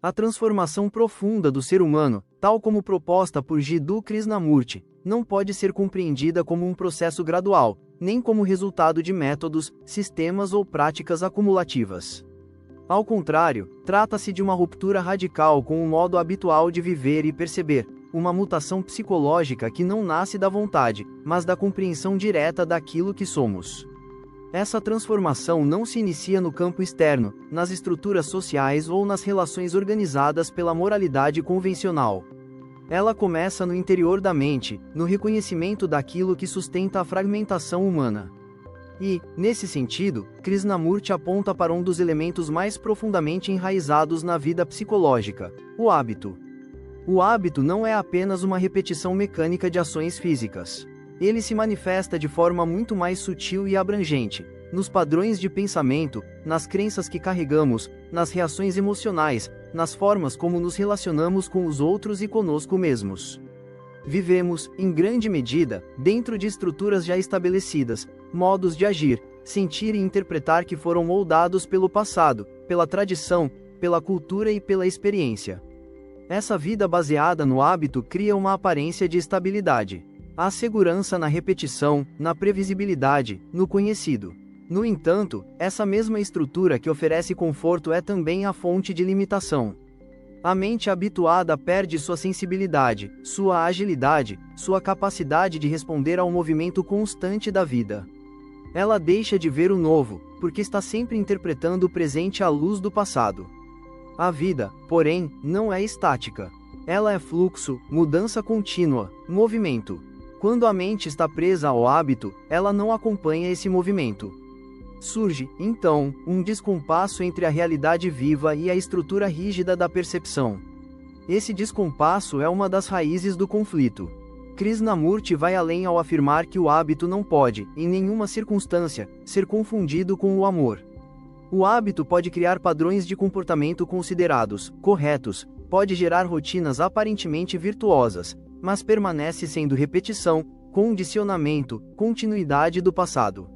A transformação profunda do ser humano, tal como proposta por Jiddu Krishnamurti, não pode ser compreendida como um processo gradual, nem como resultado de métodos, sistemas ou práticas acumulativas. Ao contrário, trata-se de uma ruptura radical com o modo habitual de viver e perceber, uma mutação psicológica que não nasce da vontade, mas da compreensão direta daquilo que somos. Essa transformação não se inicia no campo externo, nas estruturas sociais ou nas relações organizadas pela moralidade convencional. Ela começa no interior da mente, no reconhecimento daquilo que sustenta a fragmentação humana. E, nesse sentido, Krishnamurti aponta para um dos elementos mais profundamente enraizados na vida psicológica: o hábito. O hábito não é apenas uma repetição mecânica de ações físicas. Ele se manifesta de forma muito mais sutil e abrangente, nos padrões de pensamento, nas crenças que carregamos, nas reações emocionais, nas formas como nos relacionamos com os outros e conosco mesmos. Vivemos, em grande medida, dentro de estruturas já estabelecidas, modos de agir, sentir e interpretar que foram moldados pelo passado, pela tradição, pela cultura e pela experiência. Essa vida baseada no hábito cria uma aparência de estabilidade. Há segurança na repetição, na previsibilidade, no conhecido. No entanto, essa mesma estrutura que oferece conforto é também a fonte de limitação. A mente habituada perde sua sensibilidade, sua agilidade, sua capacidade de responder ao movimento constante da vida. Ela deixa de ver o novo, porque está sempre interpretando o presente à luz do passado. A vida, porém, não é estática. Ela é fluxo, mudança contínua, movimento. Quando a mente está presa ao hábito, ela não acompanha esse movimento. Surge, então, um descompasso entre a realidade viva e a estrutura rígida da percepção. Esse descompasso é uma das raízes do conflito. Krishnamurti vai além ao afirmar que o hábito não pode, em nenhuma circunstância, ser confundido com o amor. O hábito pode criar padrões de comportamento considerados corretos, pode gerar rotinas aparentemente virtuosas, mas permanece sendo repetição, condicionamento, continuidade do passado.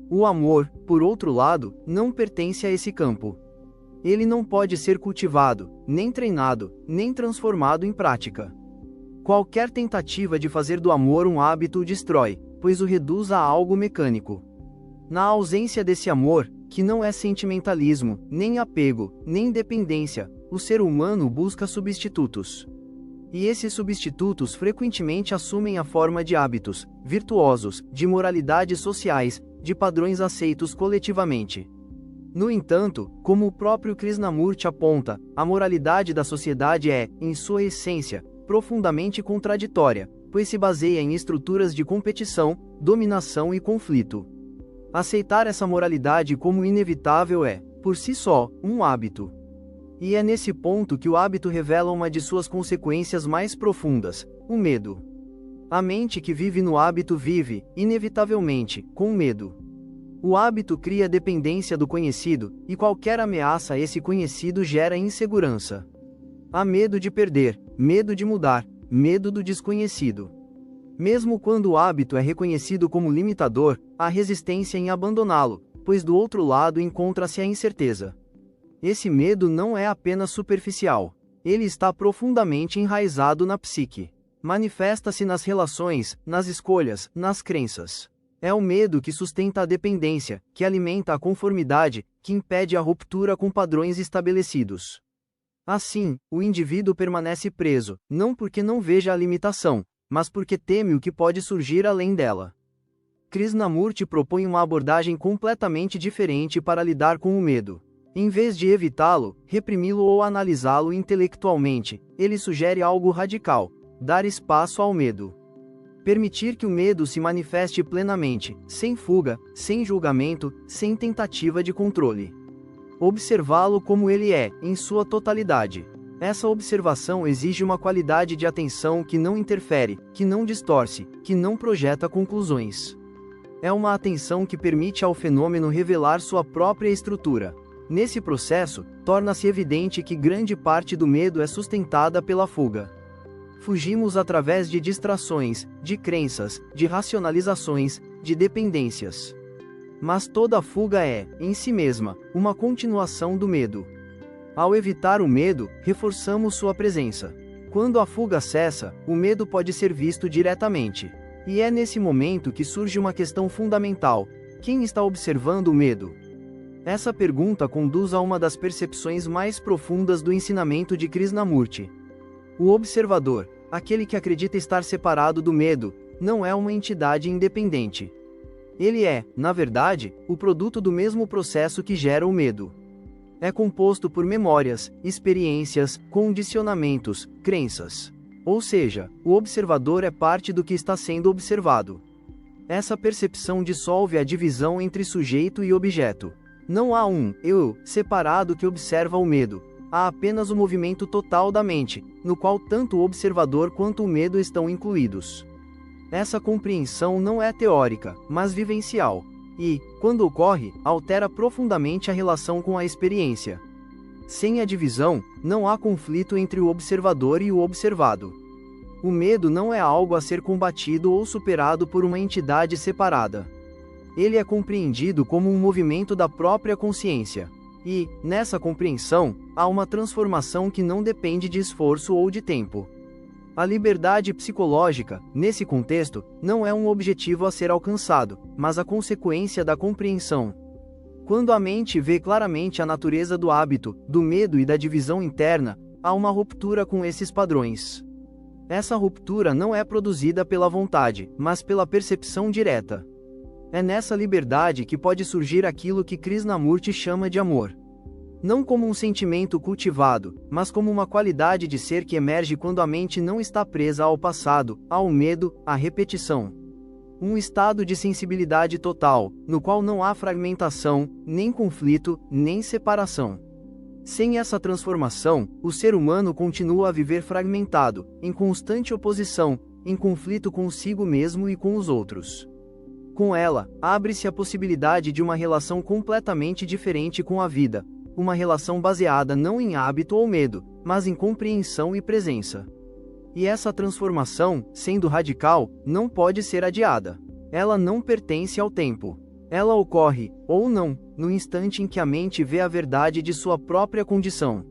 O amor, por outro lado, não pertence a esse campo. Ele não pode ser cultivado, nem treinado, nem transformado em prática. Qualquer tentativa de fazer do amor um hábito o destrói, pois o reduz a algo mecânico. Na ausência desse amor, que não é sentimentalismo, nem apego, nem dependência, o ser humano busca substitutos. E esses substitutos frequentemente assumem a forma de hábitos virtuosos, de moralidades sociais, de padrões aceitos coletivamente. No entanto, como o próprio Krishnamurti aponta, a moralidade da sociedade é, em sua essência, profundamente contraditória, pois se baseia em estruturas de competição, dominação e conflito. Aceitar essa moralidade como inevitável é, por si só, um hábito. E é nesse ponto que o hábito revela uma de suas consequências mais profundas: o medo. A mente que vive no hábito vive, inevitavelmente, com medo. O hábito cria dependência do conhecido, e qualquer ameaça a esse conhecido gera insegurança. Há medo de perder, medo de mudar, medo do desconhecido. Mesmo quando o hábito é reconhecido como limitador, há resistência em abandoná-lo, pois do outro lado encontra-se a incerteza. Esse medo não é apenas superficial. Ele está profundamente enraizado na psique. Manifesta-se nas relações, nas escolhas, nas crenças. É o medo que sustenta a dependência, que alimenta a conformidade, que impede a ruptura com padrões estabelecidos. Assim, o indivíduo permanece preso, não porque não veja a limitação, mas porque teme o que pode surgir além dela. Krishnamurti propõe uma abordagem completamente diferente para lidar com o medo. Em vez de evitá-lo, reprimi-lo ou analisá-lo intelectualmente, ele sugere algo radical: dar espaço ao medo. Permitir que o medo se manifeste plenamente, sem fuga, sem julgamento, sem tentativa de controle. Observá-lo como ele é, em sua totalidade. Essa observação exige uma qualidade de atenção que não interfere, que não distorce, que não projeta conclusões. É uma atenção que permite ao fenômeno revelar sua própria estrutura. Nesse processo, torna-se evidente que grande parte do medo é sustentada pela fuga. Fugimos através de distrações, de crenças, de racionalizações, de dependências. Mas toda fuga é, em si mesma, uma continuação do medo. Ao evitar o medo, reforçamos sua presença. Quando a fuga cessa, o medo pode ser visto diretamente. E é nesse momento que surge uma questão fundamental: quem está observando o medo? Essa pergunta conduz a uma das percepções mais profundas do ensinamento de Krishnamurti. O observador, aquele que acredita estar separado do medo, não é uma entidade independente. Ele é, na verdade, o produto do mesmo processo que gera o medo. É composto por memórias, experiências, condicionamentos, crenças. Ou seja, o observador é parte do que está sendo observado. Essa percepção dissolve a divisão entre sujeito e objeto. Não há um eu separado que observa o medo. Há apenas o movimento total da mente, no qual tanto o observador quanto o medo estão incluídos. Essa compreensão não é teórica, mas vivencial. E, quando ocorre, altera profundamente a relação com a experiência. Sem a divisão, não há conflito entre o observador e o observado. O medo não é algo a ser combatido ou superado por uma entidade separada. Ele é compreendido como um movimento da própria consciência. E, nessa compreensão, há uma transformação que não depende de esforço ou de tempo. A liberdade psicológica, nesse contexto, não é um objetivo a ser alcançado, mas a consequência da compreensão. Quando a mente vê claramente a natureza do hábito, do medo e da divisão interna, há uma ruptura com esses padrões. Essa ruptura não é produzida pela vontade, mas pela percepção direta. É nessa liberdade que pode surgir aquilo que Krishnamurti chama de amor. Não como um sentimento cultivado, mas como uma qualidade de ser que emerge quando a mente não está presa ao passado, ao medo, à repetição. Um estado de sensibilidade total, no qual não há fragmentação, nem conflito, nem separação. Sem essa transformação, o ser humano continua a viver fragmentado, em constante oposição, em conflito consigo mesmo e com os outros. Com ela, abre-se a possibilidade de uma relação completamente diferente com a vida. Uma relação baseada não em hábito ou medo, mas em compreensão e presença. E essa transformação, sendo radical, não pode ser adiada. Ela não pertence ao tempo. Ela ocorre, ou não, no instante em que a mente vê a verdade de sua própria condição.